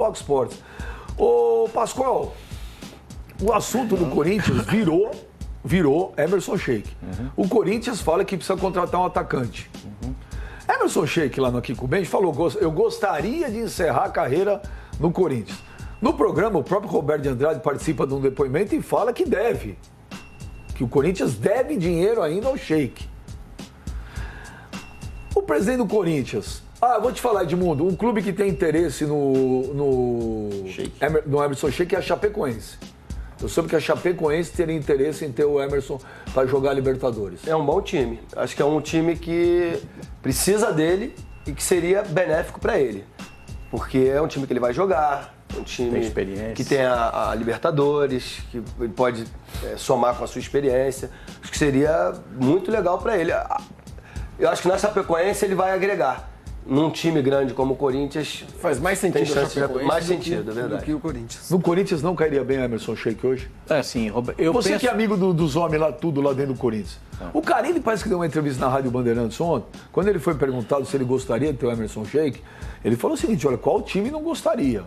Fox Sports. Ô, Pascoal, o assunto do Corinthians virou Emerson Sheik. O Corinthians fala que precisa contratar um atacante. Emerson Sheik, lá no Kiko Bench, falou: eu gostaria de encerrar a carreira no Corinthians. No programa, o próprio Roberto de Andrade participa de um depoimento e fala que deve. Que o Corinthians deve dinheiro ainda ao Sheik. O presidente do Corinthians... eu vou te falar, Edmundo, um clube que tem interesse no Emerson Sheik é a Chapecoense. Eu soube que a Chapecoense teria interesse em ter o Emerson para jogar a Libertadores. É um bom time. Acho que é um time que precisa dele e que seria benéfico para ele. Porque é um time que ele vai jogar, é um time que tem a Libertadores, que ele pode somar com a sua experiência. Acho que seria muito legal para ele. Eu acho que na Chapecoense ele vai agregar. Num time grande como o Corinthians... Faz mais sentido a Chapecoense do que o Corinthians. No Corinthians não cairia bem o Emerson Sheik hoje? Sim, Você que é amigo dos homens lá, tudo lá dentro do Corinthians. O Carille parece que deu uma entrevista na Rádio Bandeirantes ontem. Quando ele foi perguntado se ele gostaria de ter o Emerson Sheik, ele falou o seguinte: olha, qual time não gostaria?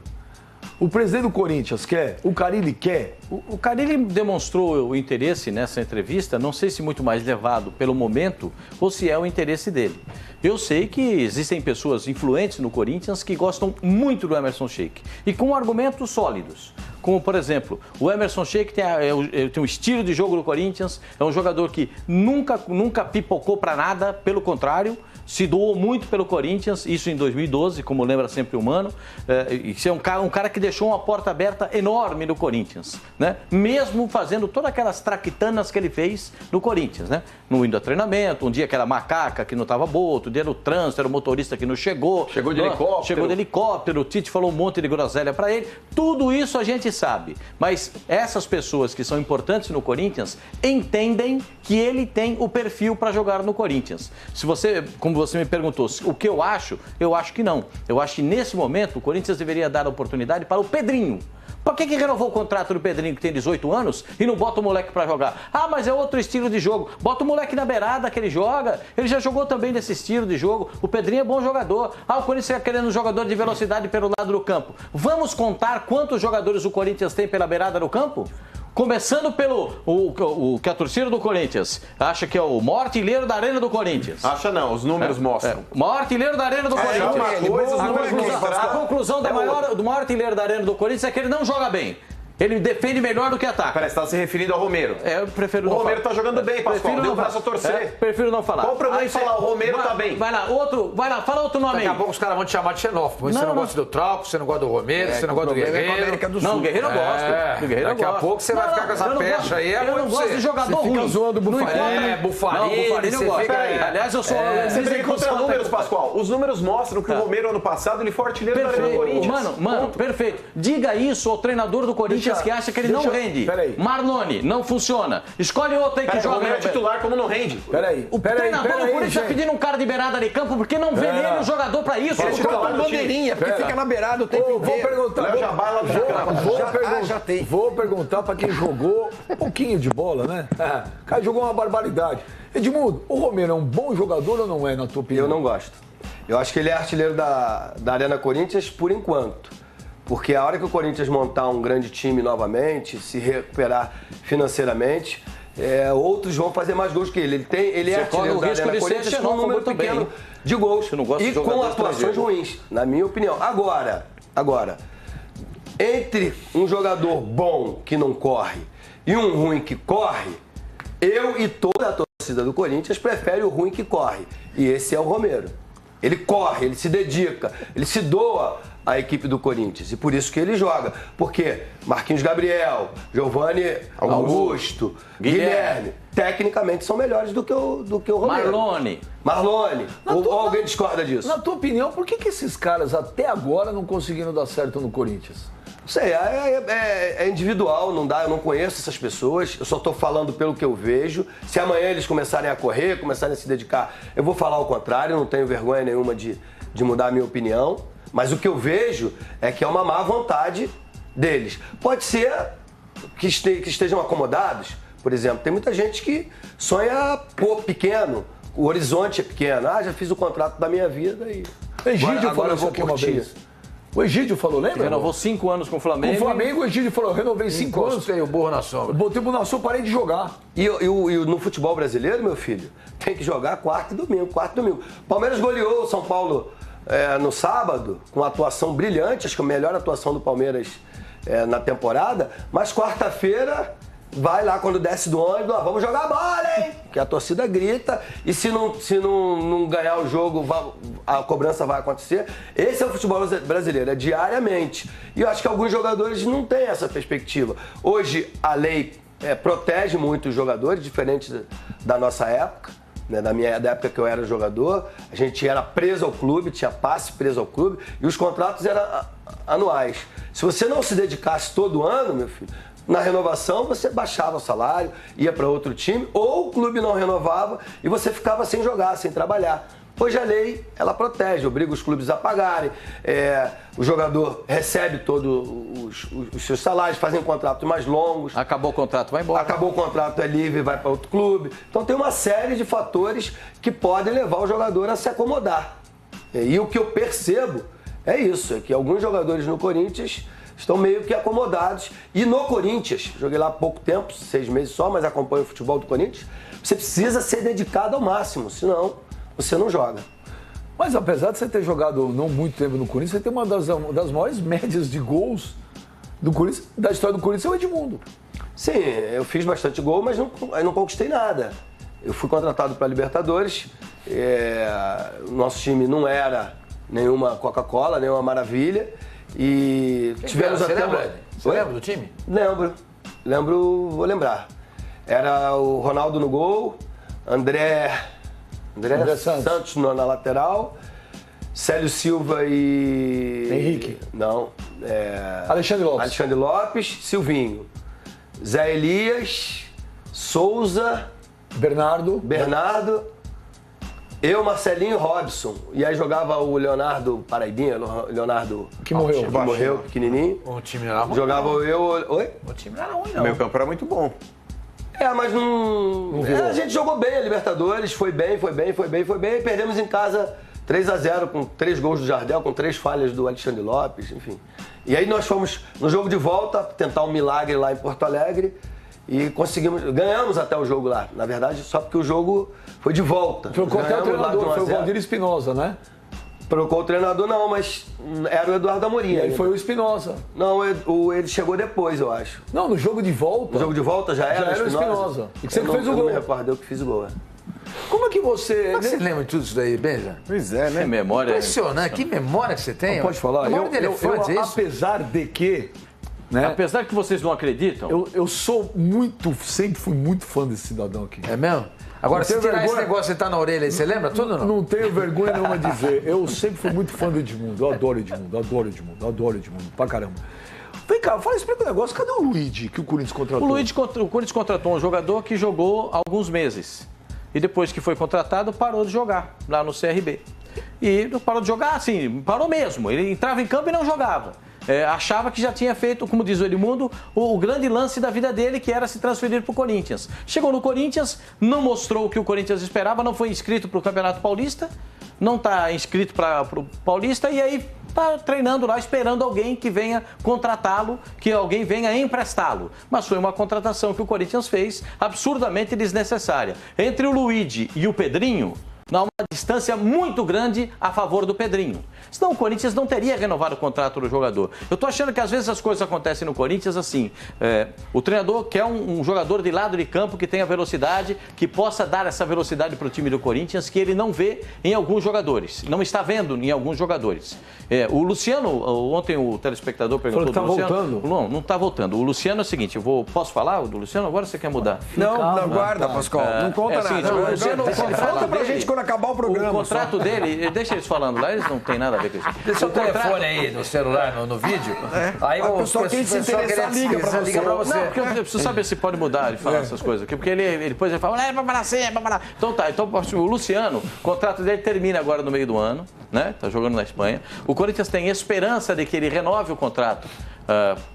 O presidente do Corinthians quer? O Carille quer? O Carille demonstrou o interesse nessa entrevista, não sei se muito mais levado pelo momento ou se é o interesse dele. Eu sei que existem pessoas influentes no Corinthians que gostam muito do Emerson Sheik e com argumentos sólidos. Como, por exemplo, o Emerson Sheik tem um estilo de jogo do Corinthians, é um jogador que nunca pipocou para nada, pelo contrário, se doou muito pelo Corinthians, isso em 2012, como lembra sempre o Mano. Isso é um cara que deixou uma porta aberta enorme no Corinthians, né? Mesmo fazendo todas aquelas traquitanas que ele fez no Corinthians, né? No indo a treinamento, um dia que era macaca que não estava boa, outro dia era o trânsito, era o motorista que não chegou. Chegou de helicóptero. Chegou de helicóptero, o Tite falou um monte de groselha para ele. Tudo isso a gente sabe. Mas essas pessoas que são importantes no Corinthians entendem que ele tem o perfil para jogar no Corinthians. Como você me perguntou, o que eu acho que não. Eu acho que nesse momento o Corinthians deveria dar a oportunidade para o Pedrinho. Por que renovou o contrato do Pedrinho, que tem 18 anos, e não bota o moleque pra jogar? Mas é outro estilo de jogo. Bota o moleque na beirada que ele joga. Ele já jogou também nesse estilo de jogo. O Pedrinho é bom jogador. O Corinthians está querendo um jogador de velocidade pelo lado do campo. Vamos contar quantos jogadores o Corinthians tem pela beirada do campo? Começando pelo que a torcida do Corinthians acha que é o maior artilheiro da Arena do Corinthians. Acha não, os números mostram. O maior artilheiro da Arena do Corinthians. A conclusão do maior artilheiro da Arena do Corinthians é que ele não joga bem. Ele defende melhor do que ataca. Peraí, você está se referindo ao Romero. Eu prefiro não falar. O Romero está jogando bem, Pascoal. Deu o braço a torcer. Prefiro não falar. Qual o problema em falar o Romero está bem? Vai lá, fala outro nome aí. Daqui a pouco os caras vão te chamar de xenófobo. Você não gosta do Trauco, você não gosta do Romero, você não gosta do Guerreiro. Não, o Guerreiro eu gosto. Daqui a pouco você vai ficar com essa pecha aí. Eu não gosto de jogador ruim. Você fica zoando o Bufarini. Bufarini eu gosto. Aliás, eu sou... Você vem contra números, Pascoal. Os números mostram que o Romero, ano passado, ele foi artilheiro da Arena do Corinthians. Mano, perfeito. Diga isso ao treinador do Corinthians que acha que ele não rende. Peraí. Marlone, não funciona. Escolhe outro aí que joga. O Romero é titular como não rende. O treinador do Corinthians está pedindo um cara de beirada de campo porque não vê nele um jogador pra isso. Ele é titular do bandeirinha, porque fica na beirada o tempo inteiro. Vou perguntar pra quem jogou um pouquinho de bola, né? O cara jogou uma barbaridade. Edmundo, o Romero é um bom jogador ou não é, na tua opinião? Eu não gosto. Eu acho que ele é artilheiro da Arena Corinthians por enquanto. Porque a hora que o Corinthians montar um grande time novamente, se recuperar financeiramente, outros vão fazer mais gols que ele. Ele é artilheiro da Arena Corinthians com um número pequeno de gols e com atuações ruins, na minha opinião. Agora, entre um jogador bom que não corre e um ruim que corre, eu e toda a torcida do Corinthians prefere o ruim que corre. E esse é o Romero. Ele corre, ele se dedica, ele se doa à equipe do Corinthians. E por isso que ele joga. Porque Marquinhos Gabriel, Giovanni Augusto, Guilherme, tecnicamente são melhores do que o Romero. Marlone. Ou alguém discorda disso? Na tua opinião, por que esses caras até agora não conseguiram dar certo no Corinthians? Não sei, é individual, não dá, eu não conheço essas pessoas, eu só estou falando pelo que eu vejo. Se amanhã eles começarem a correr, começarem a se dedicar, eu vou falar o contrário, não tenho vergonha nenhuma de mudar a minha opinião. Mas o que eu vejo é que é uma má vontade deles. Pode ser que estejam acomodados, por exemplo, tem muita gente que sonha pequeno, o horizonte é pequeno. Já fiz o contrato da minha vida e Egídio falou isso aqui uma vez. O Egídio falou, lembra? Renovou 5 anos com o Flamengo. Com o Flamengo, o Egídio falou, renovei 5 anos. Tem o burro na sombra. Botei o burro na sombra, parei de jogar. E no futebol brasileiro, meu filho, tem que jogar quarta e domingo. Palmeiras goleou o São Paulo no sábado, com uma atuação brilhante, acho que a melhor atuação do Palmeiras na temporada, mas quarta-feira vai lá quando desce do ônibus, vamos jogar bola, hein? Que a torcida grita e se não ganhar o jogo, a cobrança vai acontecer. Esse é o futebol brasileiro, é diariamente. E eu acho que alguns jogadores não têm essa perspectiva. Hoje a lei protege muito os jogadores, diferente da nossa época. Né, da época que eu era jogador, a gente era preso ao clube, tinha passe preso ao clube e os contratos eram anuais. Se você não se dedicasse todo ano, meu filho, na renovação você baixava o salário, ia para outro time, ou o clube não renovava e você ficava sem jogar, sem trabalhar. Hoje a lei, ela protege, obriga os clubes a pagarem, o jogador recebe todos os seus salários, fazem contratos mais longos. Acabou o contrato, vai embora. Acabou o contrato, é livre, vai para outro clube. Então tem uma série de fatores que podem levar o jogador a se acomodar. E o que eu percebo é isso, é que alguns jogadores no Corinthians estão meio que acomodados. E no Corinthians, joguei lá há pouco tempo, 6 meses só, mas acompanho o futebol do Corinthians, você precisa ser dedicado ao máximo, senão você não joga. Mas apesar de você ter jogado não muito tempo no Corinthians, você tem uma das maiores médias de gols do Corinthians, da história do Corinthians, é o Edmundo. Sim, eu fiz bastante gol, mas não conquistei nada. Eu fui contratado para a Libertadores, o nosso time não era nenhuma Coca-Cola, nenhuma maravilha, e tivemos até... Você lembra do time? Lembro, vou lembrar. Era o Ronaldo no gol, André Santos na lateral, Célio Silva e... Henrique. Não. Alexandre Lopes, Silvinho. Zé Elias, Souza... Bernardo. Eu, Marcelinho e Robson. E aí jogava o Leonardo Paraibinha, Leonardo... Que morreu, pequenininho. O time não era ruim. Jogava eu... Oi? O time não era ruim, não. O meio campo era muito bom. Mas não a gente jogou bem a Libertadores, foi bem. E perdemos em casa 3-0 com 3 gols do Jardel, com 3 falhas do Alexandre Lopes, enfim. E aí nós fomos no jogo de volta, tentar um milagre lá em Porto Alegre e ganhamos até o jogo lá. Na verdade, só porque o jogo foi de volta. Trocou até o treinador, foi o Valdir Espinosa, né? Trocou o treinador não, mas era o Eduardo Amorim. E aí foi o Espinosa. Não, ele chegou depois, eu acho. Não, no jogo de volta. No jogo de volta já era o Espinosa. E que você fez o gol. Eu não me recordo, eu que fiz o gol. Como é que você... Como você lembra de tudo isso daí, Benja? Pois é, né? Que memória. Impressionante, que memória que você tem. Não pode falar. Memória de elefante, é isso? Apesar de que... Né, apesar que vocês não acreditam... sempre fui muito fã desse cidadão aqui. É mesmo? Agora, se tirar esse negócio que você tá na orelha aí, você lembra tudo ou não? Não tenho vergonha nenhuma de dizer. Eu sempre fui muito fã do Edmundo. Eu adoro Edmundo, pra caramba. Vem cá, explica um negócio. Cadê o Luigi que o Corinthians contratou? O Corinthians contratou um jogador que jogou alguns meses. E depois que foi contratado, parou de jogar lá no CRB. E parou de jogar, assim, parou mesmo. Ele entrava em campo e não jogava. Achava que já tinha feito, como diz o Edmundo, o grande lance da vida dele, que era se transferir para o Corinthians. Chegou no Corinthians, não mostrou o que o Corinthians esperava, não foi inscrito para o Campeonato Paulista, não está inscrito para o Paulista e aí está treinando lá, esperando alguém que venha contratá-lo, que alguém venha emprestá-lo. Mas foi uma contratação que o Corinthians fez absurdamente desnecessária. Entre o Luigi e o Pedrinho, há uma distância muito grande a favor do Pedrinho. Senão o Corinthians não teria renovado o contrato do jogador. Eu tô achando que às vezes as coisas acontecem no Corinthians assim. O treinador quer um jogador de lado de campo que tenha velocidade, que possa dar essa velocidade para o time do Corinthians, que ele não vê em alguns jogadores. Não está vendo em alguns jogadores. O Luciano, ontem o telespectador perguntou do Luciano. Voltando. Não está voltando. O Luciano é o seguinte, posso falar do Luciano? Agora você quer mudar? Não, guarda, Pascoal. Não conta nada. O Luciano, conta pra gente quando acabar o programa. O contrato dele, deixa eles falando lá, eles não tem nada a ver com isso. Deixa o telefone aí no celular, no vídeo. Aí o pessoal que se interessar liga pra você. Não, porque eu preciso saber se pode mudar ele falar essas coisas aqui. Porque ele depois ele fala, vai parar assim, vai parar. Então tá, o Luciano, o contrato dele termina agora no meio do ano, né? Tá jogando na Espanha. O Corinthians tem esperança de que ele renove o contrato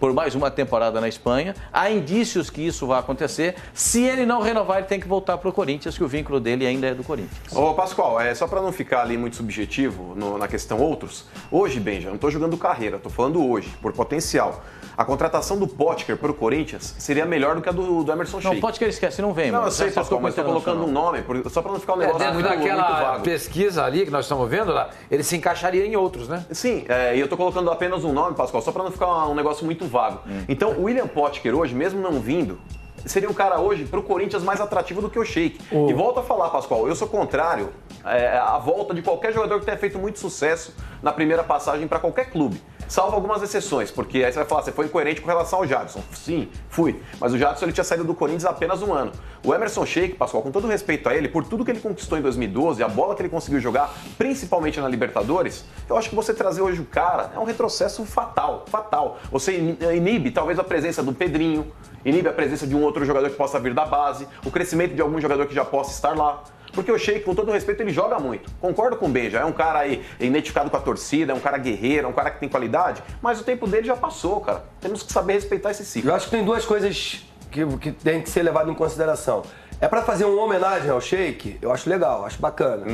por mais uma temporada na Espanha. Há indícios que isso vai acontecer. Se ele não renovar, ele tem que voltar para o Corinthians, que o vínculo dele ainda é do Corinthians. Ô, Pascoal, só para não ficar ali muito subjetivo na questão outros, hoje, Benja, eu não estou jogando carreira, estou falando hoje, por potencial. A contratação do Potker para o Corinthians seria melhor do que a do Emerson Sheik. Não, o Potker esquece, não vem. Não, eu sei, Pascoal, mas estou colocando um nome, só para não ficar um negócio Dentro muito daquela vago. pesquisa ali que nós estamos vendo lá, ele se encaixaria em outros, né? Sim, e eu estou colocando apenas um nome, Pascoal, só para não ficar um negócio muito vago. Então, o William Potker hoje, mesmo não vindo, seria um cara hoje para o Corinthians mais atrativo do que o Sheik. E volto a falar, Pascoal, eu sou contrário à volta de qualquer jogador que tenha feito muito sucesso na primeira passagem para qualquer clube. Salvo algumas exceções, porque aí você vai falar, você foi incoerente com relação ao Jadson. Sim, fui. Mas o Jadson ele tinha saído do Corinthians há apenas um ano. O Emerson Sheik, Pascoal, com todo respeito a ele, por tudo que ele conquistou em 2012, a bola que ele conseguiu jogar, principalmente na Libertadores, eu acho que você trazer hoje o cara é um retrocesso fatal, fatal. Você inibe talvez a presença do Pedrinho, inibe a presença de um outro jogador que possa vir da base, o crescimento de algum jogador que já possa estar lá. Porque o Sheik, com todo respeito, ele joga muito. Concordo com o Benja, é um cara aí identificado com a torcida, é um cara guerreiro, é um cara que tem qualidade, mas o tempo dele já passou, cara. Temos que saber respeitar esse ciclo. Eu acho que tem duas coisas que tem que ser levado em consideração. É para fazer uma homenagem ao Sheik, eu acho legal, acho bacana.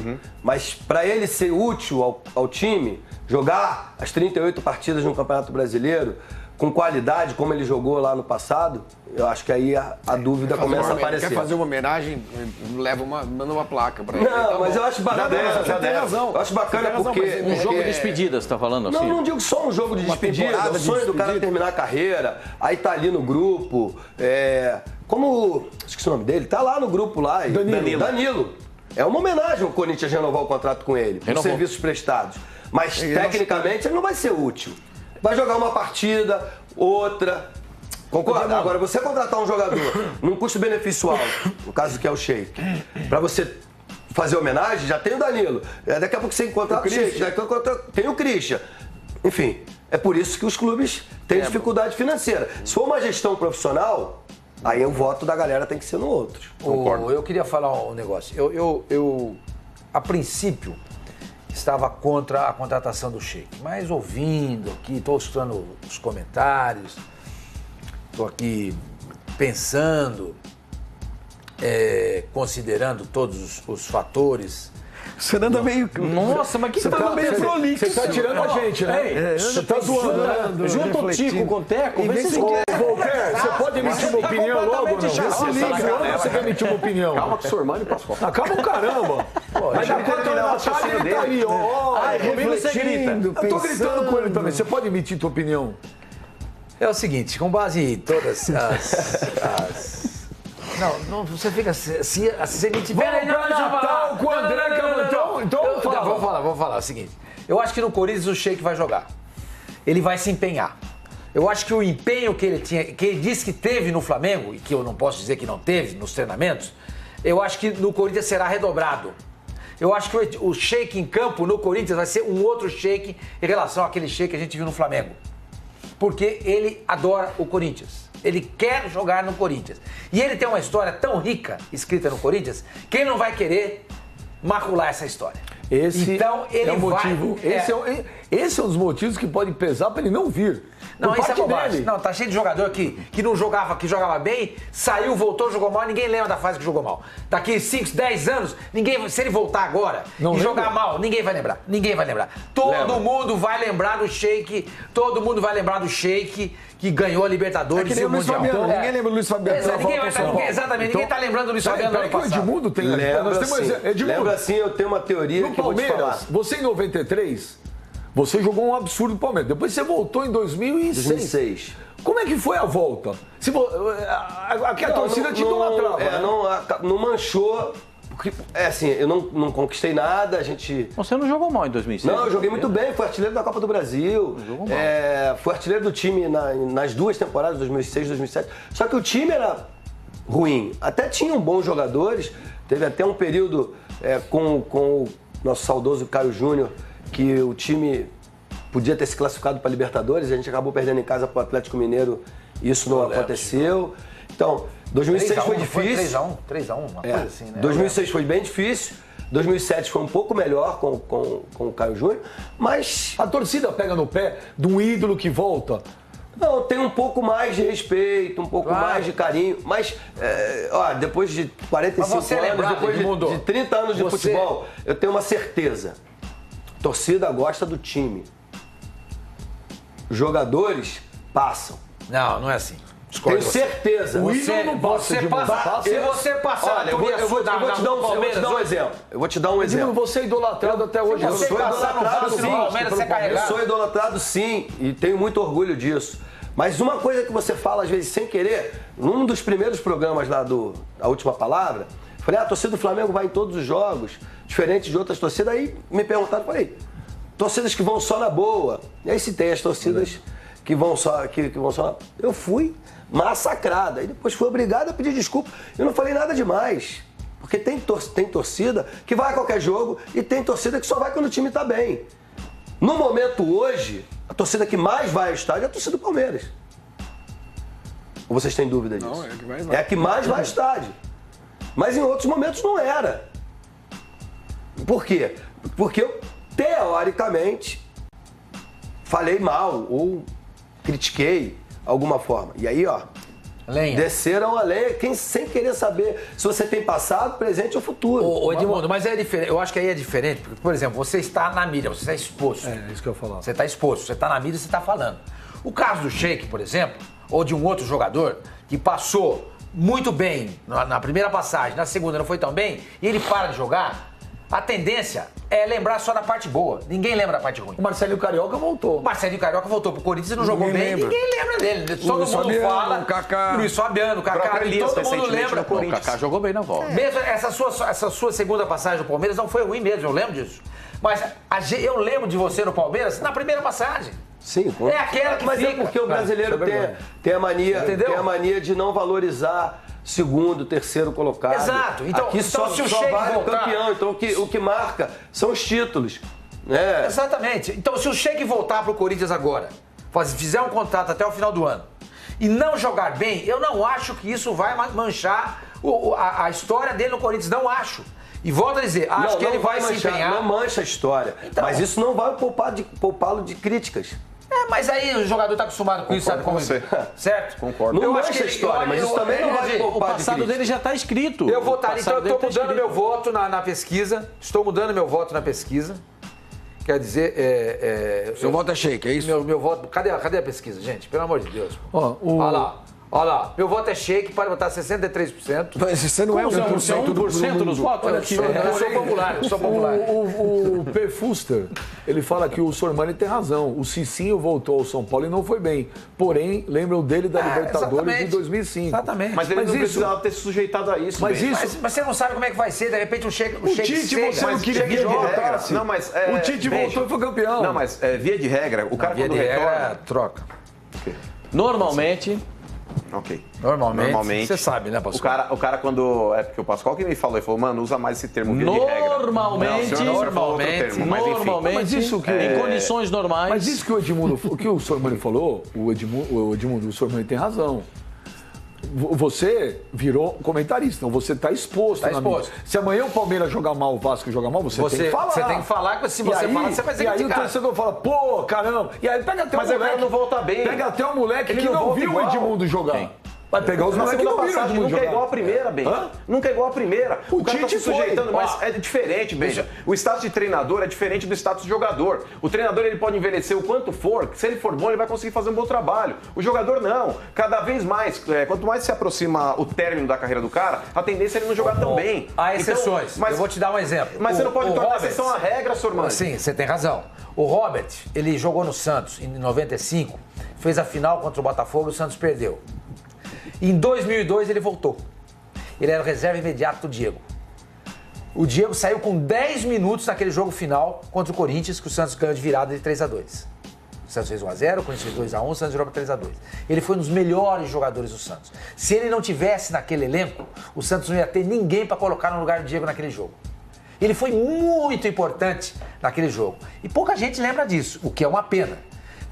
Mas para ele ser útil ao time, jogar as 38 partidas no Campeonato Brasileiro, com qualidade, como ele jogou lá no passado, eu acho que aí a dúvida começa a aparecer. Quer fazer uma homenagem, manda uma placa pra ele. Não, mas eu acho bacana. Já tem razão. Eu acho bacana porque... Um jogo de despedida, você tá falando assim? Não digo só um jogo de despedida, o sonho do cara terminar a carreira, aí tá ali no grupo, como... Esqueci o nome dele, tá lá no grupo lá. Danilo. É uma homenagem ao Corinthians renovar o contrato com ele, por serviços prestados. Mas, tecnicamente, ele não vai ser útil. Vai jogar uma partida, outra. Concorda? Agora, você contratar um jogador num custo-benefício alto, no caso que é o Sheik, pra você fazer homenagem, já tem o Danilo. Daqui a pouco você encontra o Sheik, daqui a pouco tem o Christian. Enfim, é por isso que os clubes têm dificuldade financeira. Se for uma gestão profissional, aí o voto da galera tem que ser no outro. Concordo. Eu queria falar um negócio. Eu a princípio, estava contra a contratação do Sheik, mas ouvindo aqui, estou escutando os comentários, estou aqui pensando, considerando todos os fatores. Você anda meio... Nossa, mas que você tá meio prolixo. Você tá tirando a gente, né? Você tá zoando. Junta o Tico com o Teco, vê se Voltaire, você pode emitir uma opinião logo, não? Se liga, você quer emitir uma opinião? Calma com o seu irmão e Pascoal. Calma o caramba. Mas já quando ele tá ali, ó, refletindo, eu tô gritando com ele também. Você pode emitir tua opinião? É o seguinte, com base em todas as... Não, você fica assim, você me tiver... Natal com o André Camantão, então vamos falar o seguinte. Eu acho que no Corinthians o Sheik vai jogar. Ele vai se empenhar. Eu acho que o empenho que ele tinha, que ele disse que teve no Flamengo, e que eu não posso dizer que não teve nos treinamentos, eu acho que no Corinthians será redobrado. Eu acho que o Sheik em campo no Corinthians vai ser um outro Sheik em relação àquele Sheik que a gente viu no Flamengo. Porque ele adora o Corinthians. Ele quer jogar no Corinthians. E ele tem uma história tão rica escrita no Corinthians que ele não vai querer macular essa história. Então ele é o motivo. Esse é um dos motivos que pode pesar para ele não vir. Não, isso é bobagem. Não, tá cheio de jogador que não jogava, que jogava bem, saiu, voltou, jogou mal, ninguém lembra da fase que jogou mal. Daqui 5, 10 anos, se ele voltar agora jogar mal, ninguém vai lembrar. Ninguém vai lembrar. Todo mundo vai lembrar do Sheik, todo mundo vai lembrar do Sheik que ganhou a Libertadores e o Mundial. Ninguém lembra do Luiz Fabiano. Exatamente, ninguém tá lembrando do Luiz Fabiano no ano passado. O Edmundo tem. Lembra assim, eu tenho uma teoria no que eu vou te falar. Palmeiras, você em 93... Você jogou um absurdo no Palmeiras. Depois você voltou em 2006. Como é que foi a volta? Aqui a torcida te idolatrava. Não manchou. Porque, assim, eu não conquistei nada, a gente... Você não jogou mal em 2006? Não, eu joguei muito bem, fui artilheiro da Copa do Brasil. Fui artilheiro do time nas duas temporadas, 2006 e 2007. Só que o time era ruim. Até tinham bons jogadores. Teve até um período com o nosso saudoso Caio Júnior, que o time podia ter se classificado para a Libertadores, a gente acabou perdendo em casa para o Atlético Mineiro e isso não aconteceu. Então, 2006 foi difícil. 3x1, uma coisa assim, né? 2006 foi bem difícil, 2007 foi um pouco melhor com o Caio Júnior, mas... A torcida pega no pé de um ídolo que volta. Não, tem um pouco mais de respeito, um pouco mais de carinho, mas, depois de 45 anos, depois de 30 anos de futebol, eu tenho uma certeza. A torcida gosta do time. Os jogadores passam. Não é assim. Tenho certeza. Se você passar, olha, eu vou te dar um exemplo. Eu vou te dar um exemplo. Você é idolatrado até hoje. Eu sou idolatrado sim. Eu sou idolatrado sim e tenho muito orgulho disso. Mas uma coisa que você fala às vezes sem querer, num dos primeiros programas lá A Última Palavra, falei, a torcida do Flamengo vai em todos os jogos, diferente de outras torcidas. Aí me perguntaram, falei, torcidas que vão só na boa. E aí citei as torcidas que vão só na... Eu fui massacrada. E depois fui obrigado a pedir desculpa. Eu não falei nada demais. Porque tem torcida que vai a qualquer jogo e tem torcida que só vai quando o time tá bem. No momento hoje, a torcida que mais vai ao estádio é a torcida do Palmeiras. Ou vocês têm dúvida disso? Não, é a que mais vai. É a que mais vai ao estádio. Mas em outros momentos não era. Por quê? Porque eu, teoricamente, falei mal ou critiquei alguma forma. E aí, desceram a lenha, sem querer saber se você tem passado, presente ou futuro. Ô Edmundo, mas é diferente. Eu acho que aí é diferente, porque, por exemplo, você está na mídia, você está exposto. É isso que eu ia falar. Você está exposto, você está na mídia, você está falando. O caso do Sheik, por exemplo, ou de um outro jogador que passou muito bem na primeira passagem, na segunda não foi tão bem, e ele para de jogar, a tendência é lembrar só da parte boa. Ninguém lembra da parte ruim. O Marcelinho Carioca voltou. O Marcelinho Carioca voltou pro Corinthians e não jogou bem. Ninguém lembra dele. Todo mundo fala. O Kaká. Luiz Fabiano, o Kaká. Todo mundo lembra. O Kaká jogou bem na volta. Mesmo essa sua segunda passagem do Palmeiras não foi ruim mesmo, eu lembro disso. Mas eu lembro de você no Palmeiras na primeira passagem. Sim, é aquela que mas fica. É porque o brasileiro tem a mania de não valorizar segundo, terceiro colocado. Exato. Então, aqui só vale o campeão. Então o que marca são os títulos. Né? Exatamente. Então se o Sheik voltar pro Corinthians agora, fizer um contrato até o final do ano e não jogar bem, eu não acho que isso vai manchar a história dele no Corinthians. Não acho. E volto a dizer, acho que ele vai se empenhar. Não mancha a história. Então, mas isso não vai poupá-lo de críticas. Mas aí o jogador está acostumado com isso, sabe como você. Certo? Concordo. Não mancha a história, mas isso também não vai poupar. O passado dele já está escrito. Eu votaria, então eu estou mudando meu voto na pesquisa. Estou mudando meu voto na pesquisa. Quer dizer, Seu voto é Sheik, é isso? Meu voto. Cadê a pesquisa, gente? Pelo amor de Deus. Olha lá. Meu voto é Sheik, pode votar 63%. Mas você não é 1% do 1% dos votos? Olha aqui, eu sou popular. O P. Fuster, ele fala que o Sormani tem razão. O Cicinho voltou ao São Paulo e não foi bem. Porém, lembram dele da Libertadores de 2005. Exatamente. Mas ele não precisava ter se sujeitado a isso. Mas você não sabe como é que vai ser, de repente o Sheik Tite, você não queria que ele voltasse. Não, mas o Tite voltou e foi campeão. Não, mas via de regra, o cara quando retorna... troca. Normalmente... Ok. Normalmente. Você sabe, né, Pascoal? O cara quando... É porque o Pascoal que me falou, ele falou, mano, usa mais esse termo, via de regra. Normalmente, mas isso que em condições normais. Mas isso que o Edmundo, o que o Sormani falou, o Sormani tem razão. Você virou comentarista, então você está exposto. Se amanhã o Palmeiras jogar mal, o Vasco jogar mal, você tem que falar. Você tem que falar, que se você falar, você vai ser criticado. E aí o torcedor fala, pô, caramba. E aí pega até o moleque. Mas agora não volta bem. Pega até o moleque que não viu o Edmundo jogar. Vai pegar os moleques que não viram o Edmundo nunca jogar. é igual a primeira, Ben. Nunca é igual a primeira. O cara tá se sujeitando, mas é diferente, Ben. O status de treinador é diferente do status de jogador. O treinador ele pode envelhecer o quanto for, se ele for bom, ele vai conseguir fazer um bom trabalho. O jogador não. Cada vez mais, quanto mais se aproxima o término da carreira do cara, a tendência é ele não jogar tão bem. Há exceções. Mas, eu vou te dar um exemplo. Mas você não pode tornar a exceção a regra, Sormani. Sim, você tem razão. O Robert, ele jogou no Santos em 95, fez a final contra o Botafogo e o Santos perdeu. Em 2002 ele voltou. Ele era o reserva imediato do Diego. O Diego saiu com 10 minutos naquele jogo final contra o Corinthians, que o Santos ganhou de virada de 3-2. O Santos fez 1-0, o Corinthians fez 2-1, o Santos jogou para 3-2. Ele foi um dos melhores jogadores do Santos. Se ele não tivesse naquele elenco, o Santos não ia ter ninguém para colocar no lugar do Diego naquele jogo. Ele foi muito importante naquele jogo. E pouca gente lembra disso, o que é uma pena.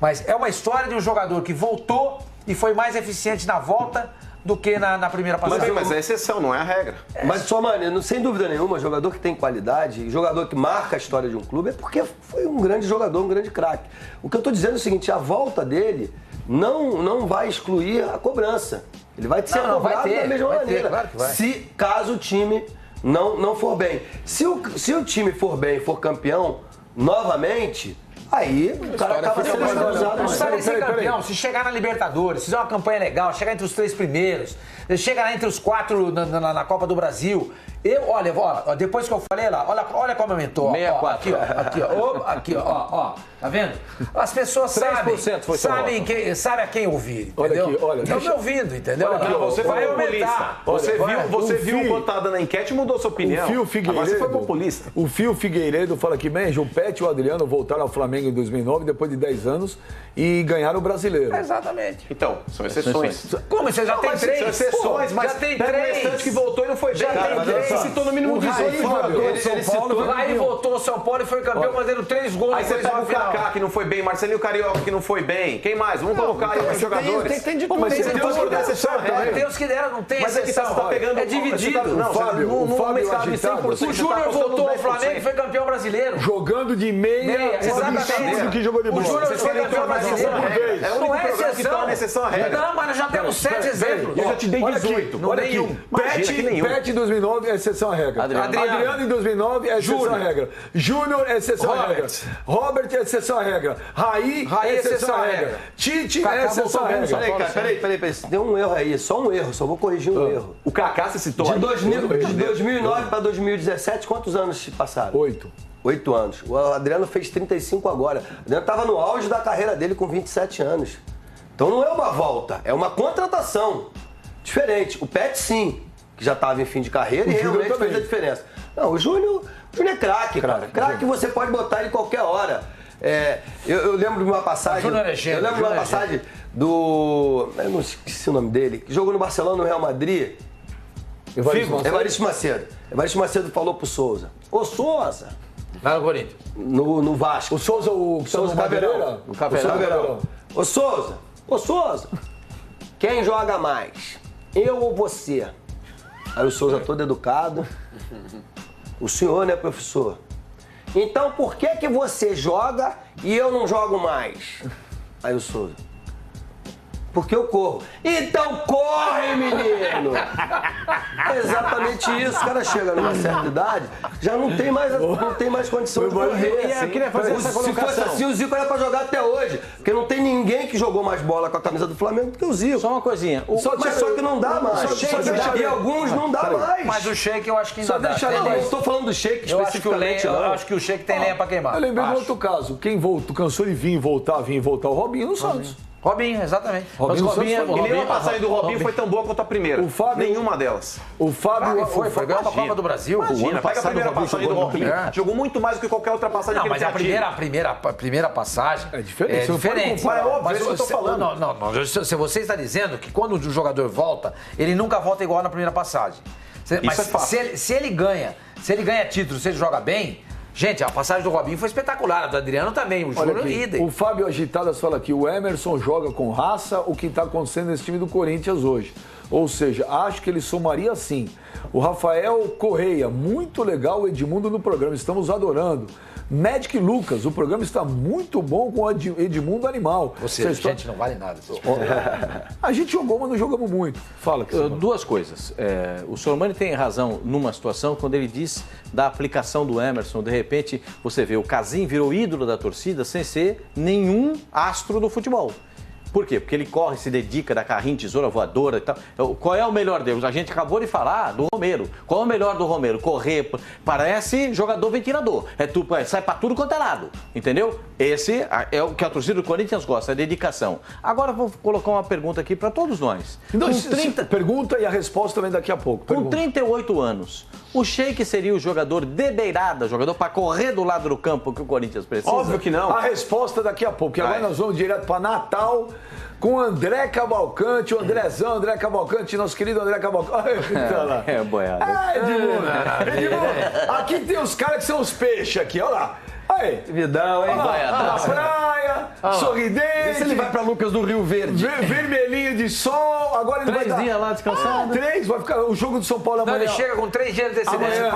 Mas é uma história de um jogador que voltou e foi mais eficiente na volta do que na primeira passagem. Mas é exceção, não é a regra. Mas, Sormani, sem dúvida nenhuma, jogador que tem qualidade, jogador que marca a história de um clube, é porque foi um grande jogador, um grande craque. O que eu estou dizendo é o seguinte, a volta dele não vai excluir a cobrança. Ele vai ser cobrado da mesma maneira. Claro que vai. Se caso o time não for bem. Se o time for bem e for campeão novamente, aí o cara acaba sendo valorizado. Não Mas sabe ser campeão, se chegar na Libertadores, fizer uma campanha legal, chegar entre os 3 primeiros, chegar entre os 4 na Copa do Brasil. Olha, depois que eu falei lá, olha como aumentou. 64. Aqui, ó. Tá vendo? As pessoas sabem a quem ouvir, entendeu? Estão me ouvindo, entendeu? Você foi populista. Você viu quando tá dando a enquete e mudou sua opinião. O Fio Figueiredo, você foi populista. O Fio Figueiredo fala que, o Pet e o Adriano voltaram ao Flamengo em 2009, depois de 10 anos, e ganharam o Brasileiro. Exatamente. Então, são exceções. Como? Você já tem 3? São exceções, mas já tem pega o 3. restante que voltou e não foi bem. Já tem 3. Você citou no mínimo 18 jogadores. Aí voltou o São Paulo e foi campeão, fazendo 3 gols. Aí você pega o Kaká, que não foi bem, Marcelinho Carioca, que não foi bem. Quem mais? Vamos colocar aí os jogadores. Tem de tudo. Mas você tem os que deram exceção à regra. Tem os que deram, não tem Mas é que você tá pegando... É dividido. O Fábio agitado. O Júnior voltou ao Flamengo e foi campeão brasileiro. Jogando de meia, exatamente. Que jogou de bola. O Júnior foi campeão brasileiro. É o único programa que tá na exceção à regra. Não, mas já temos 7 exemplos. Eu já te dei 18. Olha aqui. Pet em 2009 é exceção à regra. Adriano em 2009 é exceção à regra. Júnior é exceção à regra. Robert é exceção à regra. Raí é exceção à regra. Tite é exceção à regra. Peraí. Tem um erro aí, só um erro, só vou corrigir um erro. O Kaká se citou. De 2009 para 2017, quantos anos se passaram? 8 anos. O Adriano fez 35 agora. O Adriano estava no auge da carreira dele com 27 anos. Então não é uma volta, é uma contratação. Diferente. O Pet, sim, que já estava em fim de carreira e realmente fez a diferença. Não, o Júnior é craque, cara. Craque você pode botar ele qualquer hora. Eu lembro de uma passagem. Eu lembro de uma passagem do. Eu não esqueci o nome dele, que jogou no Barcelona, no Real Madrid. Evaristo Macedo. Evaristo Macedo falou pro Souza: Ô Souza! Lá no Corinthians. No Vasco. O Souza, o Caveirão. O Caveirão. Ô Souza! Quem joga mais? Eu ou você? Aí o Souza todo educado. O senhor, né, professor? Então por que você joga e eu não jogo mais? Aí o Souza: porque eu corro. Então corre, menino! É exatamente isso. O cara chega numa certa idade, já não tem mais condição de correr. Eu queria fazer essa colocação. Se fosse assim, o Zico era pra jogar até hoje. Porque não tem ninguém que jogou mais bola com a camisa do Flamengo do que o Zico. Só uma coisinha. Só que não dá mais. E alguns não dá mais. Mas o Sheik eu acho que ainda dá. Não estou falando do Sheik especificamente, eu acho que o Sheik tem lenha pra queimar. Eu lembrei de outro caso. Quem cansou de vir e voltar, o Robinho no Santos. Robinho, exatamente. Mas nenhuma passagem do Robinho foi tão boa quanto a primeira. Nenhuma delas. O Fábio foi ganhou a Copa do Brasil. Imagina, pega a primeira passagem do Robinho. Jogou muito mais do que qualquer outra passagem que ele tinha tido. Mas a primeira passagem é diferente. Mas é óbvio, é isso que eu tô falando. Não. Se você está dizendo que quando o jogador volta, ele nunca volta igual na primeira passagem. Mas se ele ganha título, se ele joga bem... Gente, a passagem do Robinho foi espetacular, a do Adriano também, o Júnior líder. O Fábio Agitadas fala aqui, o Emerson joga com raça, o que está acontecendo nesse time do Corinthians hoje. Ou seja, acho que ele somaria sim. O Rafael Correia, muito legal o Edmundo no programa, estamos adorando. Magic Lucas, o programa está muito bom com o Edmundo Animal. Ou seja, a gente não vale nada. A gente jogou, mas não jogamos muito. Fala. Duas coisas. O Sormani tem razão numa situação quando ele diz da aplicação do Emerson. De repente, você vê o Casim virou ídolo da torcida sem ser nenhum astro do futebol. Por quê? Porque ele corre, se dedica, dá carrinho, tesoura voadora e tal. Qual é o melhor deles? A gente acabou de falar do Romero. Qual é o melhor do Romero? Correr, parece jogador ventilador. Sai pra tudo quanto é lado, entendeu? Esse é o que a torcida do Corinthians gosta, a dedicação. Agora vou colocar uma pergunta aqui pra todos nós. Pergunta e a resposta também daqui a pouco. Com 38 anos, o Sheik seria o jogador de beirada, jogador pra correr do lado do campo que o Corinthians precisa? Óbvio que não. A resposta daqui a pouco. Agora nós vamos direto pra Natal com André Cavalcante, o André Cavalcante, nosso querido André Cavalcante. Boiada. Edmundo, aqui tem os caras que são os peixes aqui, olha lá. Aí. Vidão, hein? Na praia, sorridente. Vê se ele vai pra Lucas do Rio Verde. Vermelhinho de sol. Agora ele vai dar 3 dias lá descansado. 3, vai ficar o jogo do São Paulo amanhã. Ele chega com 3 dias de antecedência.